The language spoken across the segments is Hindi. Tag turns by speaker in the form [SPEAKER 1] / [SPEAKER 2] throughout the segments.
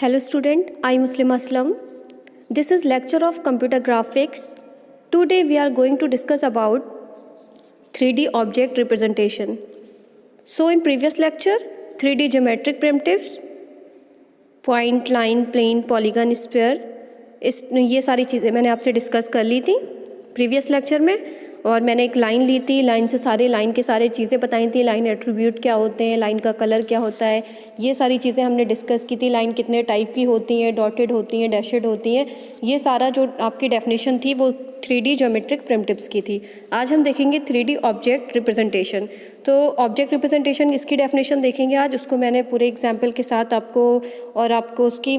[SPEAKER 1] Hello student, I am Muslim Aslam. This is lecture of computer graphics. Today we are going to discuss about 3D object representation. So in previous lecture, 3D geometric primitives, point, line, plane, polygon, sphere, ये सारी चीज़ें मैंने आपसे डिस्कस कर ली थी प्रीवियस लेक्चर में। और मैंने एक लाइन ली थी, लाइन से लाइन के सारे चीज़ें बताई थी, लाइन एट्रीब्यूट क्या होते हैं, लाइन का कलर क्या होता है, ये सारी चीज़ें हमने डिस्कस की थी। लाइन कितने टाइप की होती हैं, डॉटेड होती हैं, डैशेड होती हैं, ये सारा जो आपकी डेफिनेशन थी वो 3D ज्योमेट्रिक प्रिमिटिव्स की थी। आज हम देखेंगे 3D ऑब्जेक्ट रिप्रेजेंटेशन। तो ऑब्जेक्ट रिप्रेजेंटेशन इसकी डेफिनेशन देखेंगे आज, उसको मैंने पूरे एग्जाम्पल के साथ आपको उसकी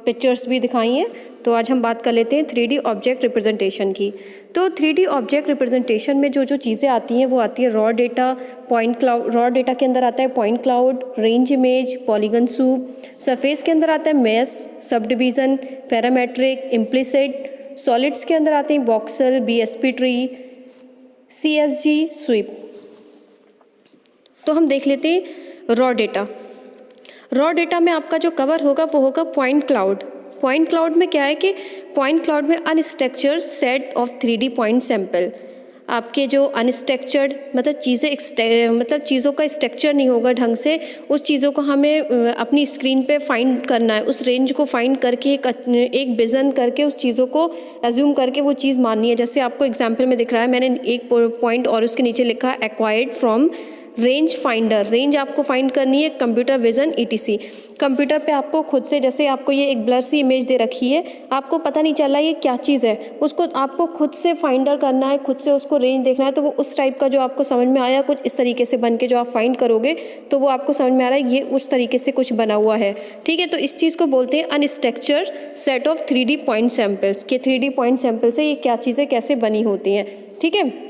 [SPEAKER 1] पिक्चर्स भी दिखाई हैं। तो आज हम बात कर लेते हैं 3D ऑब्जेक्ट रिप्रेजेंटेशन की। तो 3D ऑब्जेक्ट रिप्रेजेंटेशन में जो चीज़ें आती हैं वो आती है raw data, point cloud. Raw data के अंदर आता है point cloud, range image, polygon soup. Surface के अंदर आता है mesh, sub division, parametric, implicit. Solids के अंदर आते हैं voxel, BSP tree, CSG, sweep. तो हम देख लेते हैं रॉ डेटा। रॉ डेटा में आपका जो कवर होगा वो होगा पॉइंट क्लाउड। पॉइंट क्लाउड में क्या है कि पॉइंट क्लाउड में unstructured set of 3D point sample. आपके जो अनस्ट्रक्चर्ड मतलब चीज़ों का स्ट्रक्चर नहीं होगा ढंग से, उस चीज़ों को हमें अपनी स्क्रीन पे फाइंड करना है। उस रेंज को फाइंड करके एक विज़न करके उस चीज़ों को एज्यूम करके वो चीज़ माननी है। जैसे आपको एग्जाम्पल में दिख रहा है, मैंने एक पॉइंट और उसके नीचे लिखा acquired from range finder. Range आपको फाइंड करनी है कंप्यूटर विजन ETC। कंप्यूटर पे आपको खुद से, जैसे आपको ये एक ब्लर सी इमेज दे रखी है, आपको पता नहीं चल रहा ये क्या चीज़ है, उसको आपको खुद से फाइंडर करना है, खुद से उसको रेंज देखना है। तो वो उस टाइप का जो आपको समझ में आया कुछ इस तरीके से बन के जो आप फाइंड करोगे तो वो आपको समझ में आ रहा है ये उस तरीके से कुछ बना हुआ है। ठीक है, तो इस चीज़ को बोलते हैं unstructured set of 3D point samples. के 3D पॉइंट सैंपल से ये क्या चीज़ें कैसे बनी होती हैं। ठीक है,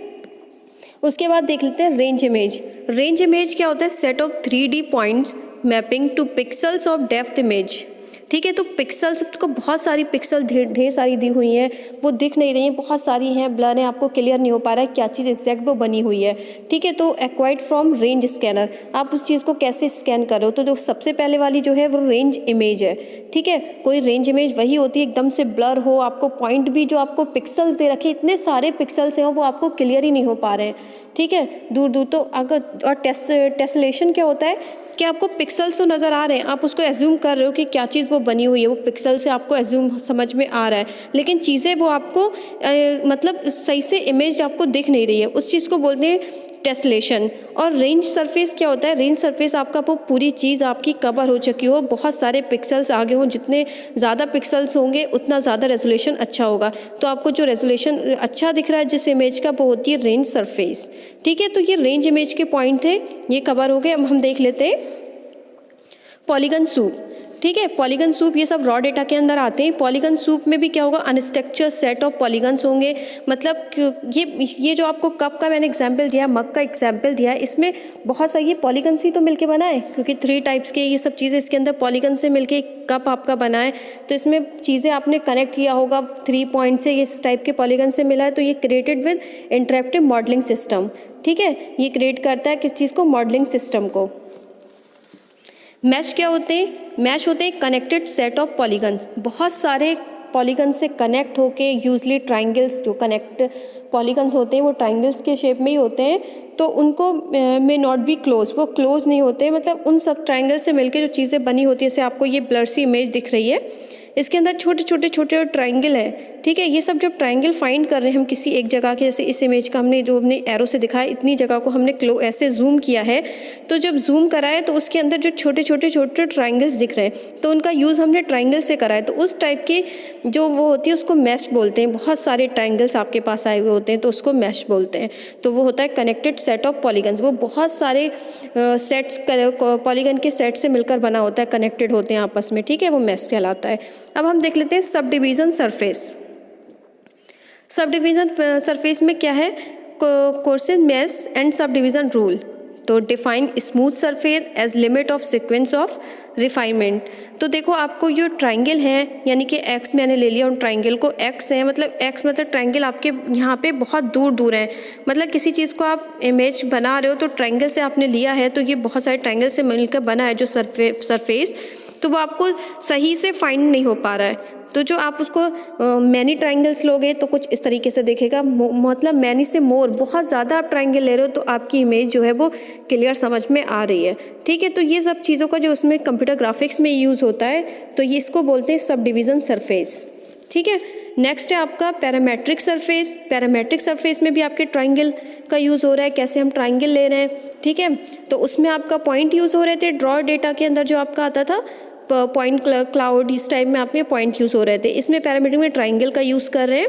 [SPEAKER 1] उसके बाद देख लेते हैं रेंज इमेज। रेंज इमेज क्या होता है? Set of 3D points mapping to pixels of depth image. ठीक है, तो पिक्सल्स को बहुत सारी पिक्सल ढेर सारी दी हुई हैं, वो दिख नहीं रही हैं, बहुत सारी हैं, ब्लर है, आपको क्लियर नहीं हो पा रहा है क्या चीज़ एग्जैक्ट वो बनी हुई है। ठीक है, तो एक्वायर्ड फ्रॉम रेंज स्कैनर, आप उस चीज़ को कैसे स्कैन करो। तो जो सबसे पहले वाली जो है वो रेंज इमेज है। ठीक है, कोई रेंज इमेज वही होती है एकदम से ब्लर हो, आपको पॉइंट भी जो आपको पिक्सल्स दे रखे, इतने सारे पिक्सल्स हैं वो आपको क्लियर ही नहीं हो पा रहे हैं। ठीक है, दूर दूर तो अगर, और टेसलेशन क्या होता है कि आपको पिक्सल्स तो नज़र आ रहे हैं, आप उसको एज्यूम कर रहे हो कि क्या चीज़ वो बनी हुई है, वो पिक्सल से आपको एज्यूम समझ में आ रहा है, लेकिन चीज़ें वो आपको मतलब सही से इमेज आपको दिख नहीं रही है, उस चीज़ को बोलते हैं टेसलेशन। और रेंज सरफेस क्या होता है? रेंज सरफेस आपका वो पूरी चीज़ आपकी कवर हो चुकी हो, बहुत सारे पिक्सल्स आगे हों, जितने ज़्यादा पिक्सल्स होंगे उतना ज़्यादा रेजोल्यूशन अच्छा होगा। तो आपको जो रेजोल्यूशन अच्छा दिख रहा है जिस इमेज का, वो होती है रेंज सरफेस। ठीक है, तो ये रेंज इमेज के पॉइंट थे, ये कवर हो गए। अब हम देख लेते हैं पॉलीगन सूप। ठीक है, पॉलीगन सूप ये सब रॉ डेटा के अंदर आते हैं। पॉलीगन सूप में भी क्या होगा? अनस्ट्रक्चर्ड सेट ऑफ पॉलीगन्स होंगे। मतलब ये जो आपको कप का मैंने एग्जांपल दिया, मग का एग्जांपल दिया, इसमें बहुत सारी ये पॉलीगन्स ही तो मिलके बना है, क्योंकि 3 टाइप्स के ये सब चीज़ें इसके अंदर पॉलीगन से मिलके एक कप आपका बना है। तो इसमें चीज़ें आपने कनेक्ट किया होगा 3 पॉइंट से, इस टाइप के पॉलीगन से मिला है। तो ये created with interactive modelling system. ठीक है, ये क्रिएट करता है किस चीज़ को? मॉडलिंग सिस्टम को। मैश क्या होते हैं? मैश होते हैं कनेक्टेड सेट ऑफ पॉलीगन्स, बहुत सारे पॉलीगन से कनेक्ट होके, यूजली ट्राइंगल्स, जो कनेक्ट पॉलीगन्स होते हैं वो ट्राइंगल्स के शेप में ही होते हैं, तो उनको मे नॉट बी क्लोज, वो क्लोज नहीं होते, मतलब उन सब ट्राइंगल से मिलके जो चीज़ें बनी होती है, जैसे आपको ये ब्लर सी इमेज दिख रही है, इसके अंदर छोटे छोटे ट्राइंगल हैं। ठीक है, ये सब जब ट्राइंगल फाइंड कर रहे हैं हम किसी एक जगह के, जैसे इस इमेज का हमने एरो से दिखाया, इतनी जगह को हमने ऐसे जूम किया है, तो जब जूम कराए तो उसके अंदर जो छोटे छोटे ट्राइंगल्स दिख रहे हैं, तो उनका यूज़ हमने ट्राइंगल से करा है। तो उस टाइप की जो वो होती है उसको मैश बोलते हैं। बहुत सारे ट्राइंगल्स आपके पास आए हुए होते हैं तो उसको मैश बोलते हैं। तो वो होता है कनेक्टेड सेट ऑफ पॉलीगन्स, वो बहुत सारे सेट्स पॉलीगन के सेट से मिलकर बना होता है, कनेक्टेड होते हैं आपस में। ठीक है, वो मैश कहलाता है। अब हम देख लेते हैं subdivision surface. Subdivision surface में क्या है? Courses mesh and subdivision rule. तो define smooth surface as limit of sequence of refinement. तो देखो, आपको जो ट्राइंगल है, यानी कि एक्स मैंने ले लिया, उन ट्राइंगल को एक्स है, मतलब एक्स मतलब ट्राइंगल आपके यहाँ पे बहुत दूर दूर है, मतलब किसी चीज़ को आप इमेज बना रहे हो तो ट्राइंगल से आपने लिया है, तो ये बहुत सारे ट्राइंगल से मिलकर बना है जो सरफेस। तो वो आपको सही से फाइंड नहीं हो पा रहा है। तो जो आप उसको मैनी ट्राइंगल्स लोगे तो कुछ इस तरीके से दिखेगा, मतलब मैनी से मोर, बहुत ज़्यादा आप ट्राइंगल ले रहे हो तो आपकी इमेज जो है वो क्लियर समझ में आ रही है। ठीक है, तो ये सब चीज़ों का जो उसमें कंप्यूटर ग्राफिक्स में यूज़ होता है, तो ये इसको बोलते हैं सब डिवीज़न सरफेस। ठीक है, नेक्स्ट है आपका पैरामेट्रिक सरफेस। पैरामेट्रिक सरफेस में भी आपके ट्राइंगल का यूज़ हो रहा है, कैसे हम ट्राइंगल ले रहे हैं। ठीक है, तो उसमें आपका पॉइंट यूज़ हो रहे थे, ड्रॉ डेटा के अंदर जो आपका आता था पॉइंट क्लाउड, इस टाइप में आपके पॉइंट यूज़ हो रहे थे। इसमें पैरामीट्रिक में ट्राइंगल का यूज़ कर रहे हैं।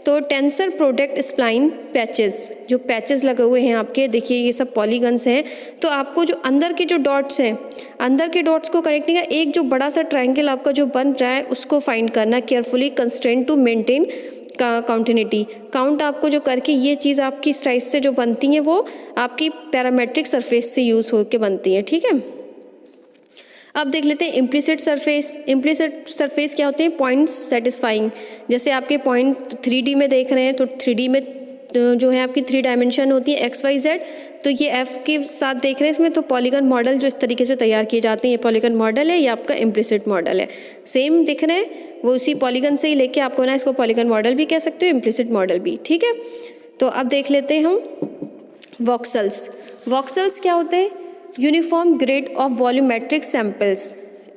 [SPEAKER 1] तो टेंसर प्रोडक्ट स्प्लाइन पैचेस, जो पैचेस लगे हुए हैं आपके, देखिए ये सब पॉलीगन्स हैं। तो आपको जो अंदर के जो डॉट्स हैं, अंदर के डॉट्स को कनेक्टिंग है, एक जो बड़ा सा ट्राइंगल आपका जो बन रहा है उसको फाइंड करना, carefully constraint to maintain continuity. Count आपको जो करके ये चीज़ आपकी साइज से जो बनती हैं वो आपकी पैरामेट्रिक सरफेस से यूज़ होकर बनती हैं। ठीक है, अब देख लेते हैं इम्प्लिसिट सरफेस। इम्प्लिसिट सरफेस क्या होते हैं? Points satisfying. जैसे आपके पॉइंट 3D में देख रहे हैं, तो 3D में जो है आपकी 3 डायमेंशन होती है एक्स वाई जेड, तो ये एफ के साथ देख रहे हैं इसमें, तो पॉलीगन मॉडल जो इस तरीके से तैयार किए जाते हैं, ये पॉलीगन मॉडल है, ये आपका इम्प्लिसिट मॉडल है। सेम दिख रहे हैं, वो उसी पॉलीगन से ही लेके आपको ना इसको पॉलीगन मॉडल भी कह सकते हो, इम्प्लिसिट मॉडल भी। ठीक है, तो अब देख लेते हैं हम वॉक्सल्स। वॉक्सल्स क्या होते हैं? Uniform grid of volumetric samples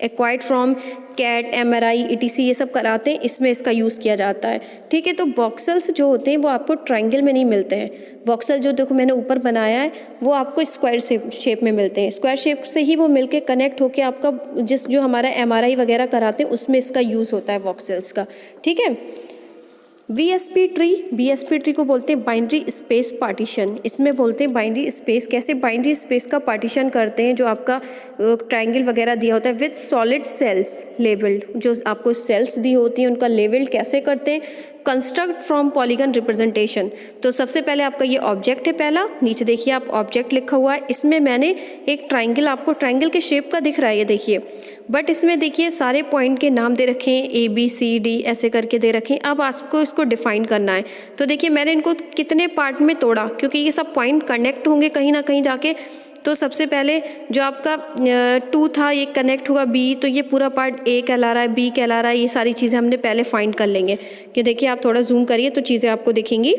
[SPEAKER 1] acquired from CAT, MRI, ETC, ये सब कराते हैं, इसमें इसका यूज़ किया जाता है। ठीक है, तो वॉक्सल्स जो होते हैं वो आपको ट्रायंगल में नहीं मिलते हैं। वॉक्सल जो देखो मैंने ऊपर बनाया है वो आपको स्क्वायर शेप में मिलते हैं। स्क्वायर शेप से ही वो मिलके कनेक्ट होके आपका जो हमारा MRI वगैरह कराते हैं उसमें इसका यूज़ होता है वॉक्सल्स का। ठीक है, VSP ट्री को बोलते हैं बाइनरी स्पेस पार्टीशन। इसमें बोलते हैं बाइनरी स्पेस, कैसे बाइनरी स्पेस का पार्टीशन करते हैं, जो आपका ट्रायंगल वगैरह दिया होता है विद सॉलिड सेल्स लेवल्ड, जो आपको सेल्स दी होती हैं उनका लेवल्ड कैसे करते हैं? Construct from polygon representation. तो सबसे पहले आपका ये ऑब्जेक्ट है पहला, नीचे देखिए आप ऑब्जेक्ट लिखा हुआ है, इसमें मैंने एक ट्राइंगल, आपको ट्राइंगल के शेप का दिख रहा है ये देखिए, बट इसमें देखिए सारे पॉइंट के नाम दे रखे हैं, ABCD ऐसे करके दे रखे हैं। अब आपको इसको डिफाइन करना है। तो देखिए मैंने इनको कितने पार्ट में तोड़ा, क्योंकि ये सब पॉइंट कनेक्ट होंगे कहीं ना कहीं जाके। तो सबसे पहले जो आपका 2 था ये कनेक्ट हुआ B, तो ये पूरा पार्ट A कहला रहा है, B कहला रहा है, ये सारी चीज़ें हमने पहले फाइंड कर लेंगे। कि देखिए आप थोड़ा जूम करिए तो चीज़ें आपको दिखेंगी।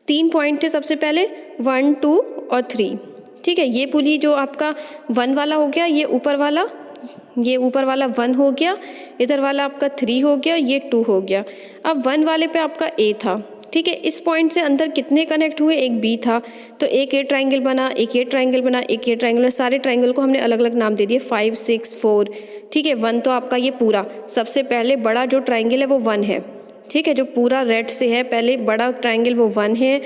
[SPEAKER 1] 3 पॉइंट थे सबसे पहले, 1, 2 और 3। ठीक है, ये पूरी जो आपका 1 वाला हो गया, ये ऊपर वाला 1 हो गया, इधर वाला आपका 3 हो गया, ये 2 हो गया। अब 1 वाले पे आपका A था। ठीक है, इस पॉइंट से अंदर कितने कनेक्ट हुए? एक B था, तो एक ये ट्राइंगल बना, एक ये ट्राइंगल बना, एक ये ट्राइंगल, सारे ट्राइंगल को हमने अलग अलग नाम दे दिए, 5, 6, 4। ठीक है, 1 तो आपका ये पूरा सबसे पहले बड़ा जो ट्राइंगल है वो 1 है। ठीक है, जो पूरा रेड से है पहले बड़ा ट्राइंगल वो 1 है।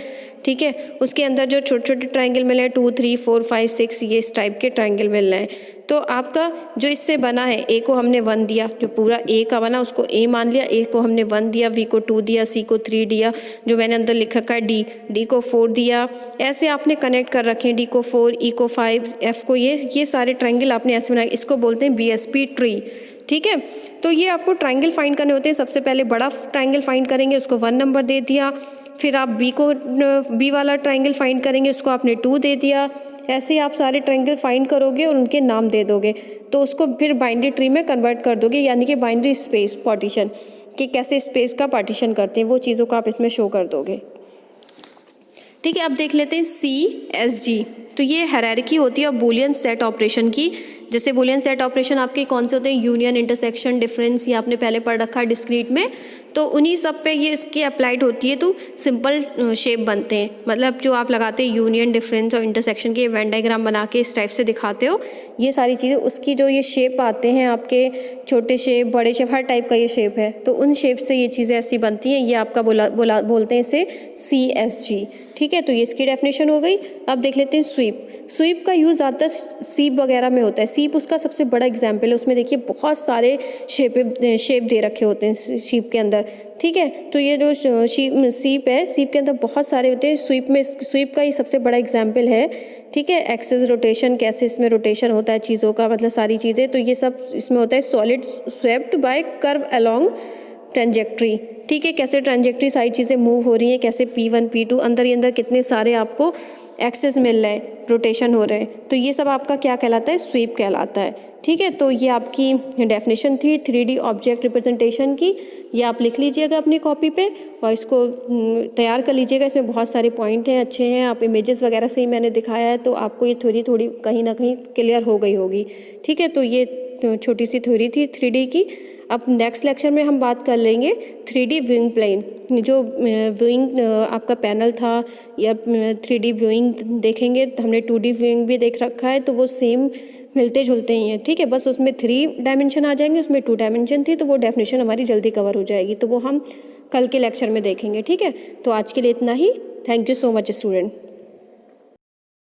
[SPEAKER 1] ठीक है, उसके अंदर जो छोटे छोटे ट्राइंगल मिल रहे हैं 2, 3, 4, 5, 6, ये इस टाइप के ट्राइंगल मिल रहे हैं। तो आपका जो इससे बना है, A को हमने 1 दिया, जो पूरा A का बना उसको A मान लिया, A को हमने 1 दिया, V को 2 दिया, C को 3 दिया, जो मैंने अंदर लिख रखा है D को 4 दिया। ऐसे आपने कनेक्ट कर रखे हैं, D को 4, E को 5, F को ये सारे ट्राइंगल आपने ऐसे बनाए। इसको बोलते हैं BSP ट्री। ठीक है, तो ये आपको ट्राइंगल फाइंड करने होते हैं। सबसे पहले बड़ा ट्राइंगल फाइंड करेंगे, उसको 1 नंबर दे दिया। फिर आप B वाला ट्राइंगल फाइंड करेंगे, उसको आपने 2 दे दिया। ऐसे आप सारे ट्राइंगल फाइंड करोगे और उनके नाम दे दोगे, तो उसको फिर बाइनरी ट्री में कन्वर्ट कर दोगे, यानी कि बाइनरी स्पेस पार्टीशन, कि कैसे स्पेस का पार्टीशन करते हैं वो चीज़ों को आप इसमें शो कर दोगे। ठीक है, अब देख लेते हैं CSG। तो ये हायरार्की होती है बूलियन सेट ऑपरेशन की। जैसे बूलियन सेट ऑपरेशन आपके कौन से होते हैं? यूनियन, इंटरसेक्शन, डिफरेंस, ये आपने पहले पढ़ रखा है डिस्क्रीट में, तो उन्हीं सब पे ये इसकी अप्लाइड होती है, तो सिंपल शेप बनते हैं। मतलब जो आप लगाते हैं यूनियन, डिफरेंस और इंटरसेक्शन के वेन डायग्राम बना के इस टाइप से दिखाते हो, ये सारी चीज़ें उसकी जो ये शेप आते हैं आपके, छोटे शेप, बड़े शेप, हर टाइप का ये शेप है, तो उन शेप से ये चीज़ें ऐसी बनती हैं। ये आपका बोलते हैं इसे CSG। ठीक है, तो ये इसकी डेफिनेशन हो गई। अब देख लेते हैं स्वीप का यूज़ आता है सीप वगैरह में होता है। सीप उसका सबसे बड़ा एग्जाम्पल है। उसमें देखिए बहुत सारे शेप दे रखे होते हैं शीप के अंदर। ठीक है, तो ये जो सीप है, सीप के अंदर बहुत सारे होते हैं। स्वीप का ये सबसे बड़ा एग्जाम्पल है। ठीक है, एक्सिस रोटेशन, कैसे इसमें रोटेशन होता है चीज़ों का, मतलब सारी चीज़ें, तो ये सब इसमें होता है। Solid swept by curve along trajectory. ठीक है, कैसे ट्रांजेक्ट्री सारी चीज़ें मूव हो रही हैं, कैसे P1, P2, अंदर ही अंदर कितने सारे आपको एक्सेस मिल रहे हैं, रोटेशन हो रहे हैं, तो ये सब आपका क्या कहलाता है, स्वीप कहलाता है। ठीक है, तो ये आपकी डेफिनेशन थी 3D ऑब्जेक्ट रिप्रेजेंटेशन की। ये आप लिख लीजिएगा अपनी कॉपी पे और इसको तैयार कर लीजिएगा। इसमें बहुत सारे पॉइंट हैं, अच्छे हैं। आप इमेजेस वगैरह से ही मैंने दिखाया है, तो आपको ये थ्योरी थोड़ी कहीं ना कहीं क्लियर हो गई होगी। ठीक है, तो ये छोटी सी थ्योरी थी 3D की। अब नेक्स्ट लेक्चर में हम बात कर लेंगे 3D व्यूइंग प्लेन। जो व्यूइंग आपका पैनल था या 3D व्यूइंग देखेंगे, हमने 2D व्यूइंग भी देख रखा है, तो वो सेम मिलते जुलते ही हैं। ठीक है, बस उसमें 3 डायमेंशन आ जाएंगे, उसमें 2 डायमेंशन थी, तो वो डेफिनेशन हमारी जल्दी कवर हो जाएगी। तो वो हम कल के लेक्चर में देखेंगे। ठीक है, तो आज के लिए इतना ही। Thank you so much student.